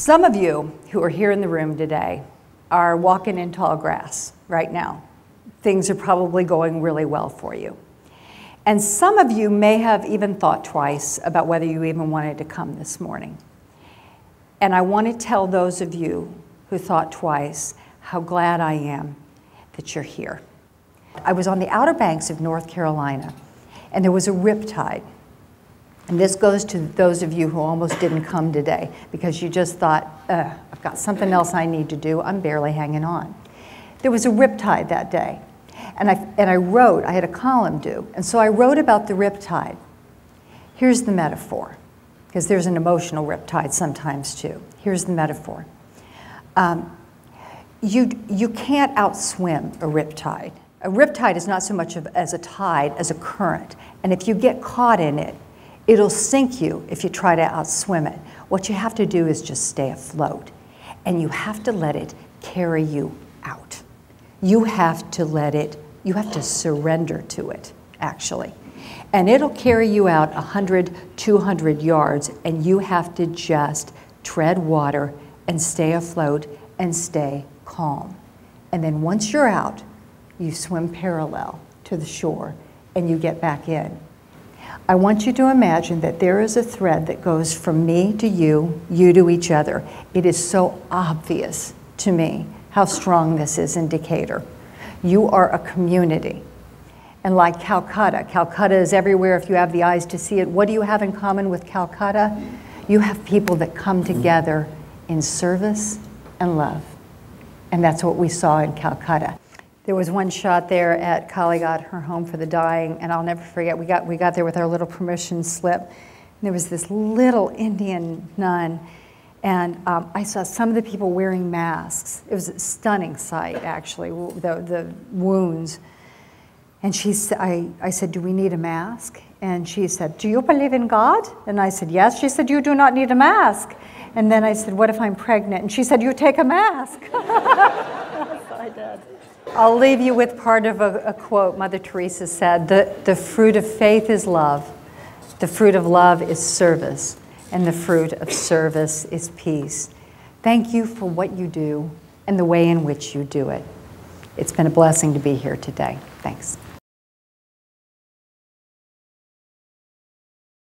Some of you who are here in the room today are walking in tall grass right now. Things are probably going really well for you. And some of you may have even thought twice about whether you even wanted to come this morning. And I want to tell those of you who thought twice how glad I am that you're here. I was on the Outer Banks of North Carolina, and there was a riptide. And this goes to those of you who almost didn't come today because you just thought, I've got something else I need to do. I'm barely hanging on. There was a riptide that day. And I wrote, I had a column due, and so I wrote about the riptide. Here's the metaphor, because there's an emotional riptide sometimes too. Here's the metaphor. You can't outswim a riptide. A riptide is not so much as a tide as a current. And if you get caught in it, it'll sink you if you try to outswim it. What you have to do is just stay afloat. And you have to let it carry you out. You have to surrender to it, actually. And it'll carry you out 100, 200 yards, and you have to just tread water and stay afloat and stay calm. And then once you're out, you swim parallel to the shore and you get back in. I want you to imagine that there is a thread that goes from me to you, you to each other. It is so obvious to me how strong this is in Decatur. You are a community. And like Calcutta, Calcutta is everywhere if you have the eyes to see it. What do you have in common with Calcutta? You have people that come together in service and love. And that's what we saw in Calcutta. There was one shot there at Kalighat, her home for the dying, and I'll never forget, we got there with our little permission slip. And there was this little Indian nun, and I saw some of the people wearing masks. It was a stunning sight, actually, the wounds. And I said, do we need a mask? And she said, do you believe in God? And I said, yes. She said, you do not need a mask. And then I said, what if I'm pregnant? And she said, you take a mask. So I did. I'll leave you with part of a quote Mother Teresa said, the fruit of faith is love, the fruit of love is service, and the fruit of service is peace. Thank you for what you do and the way in which you do it. It's been a blessing to be here today. Thanks.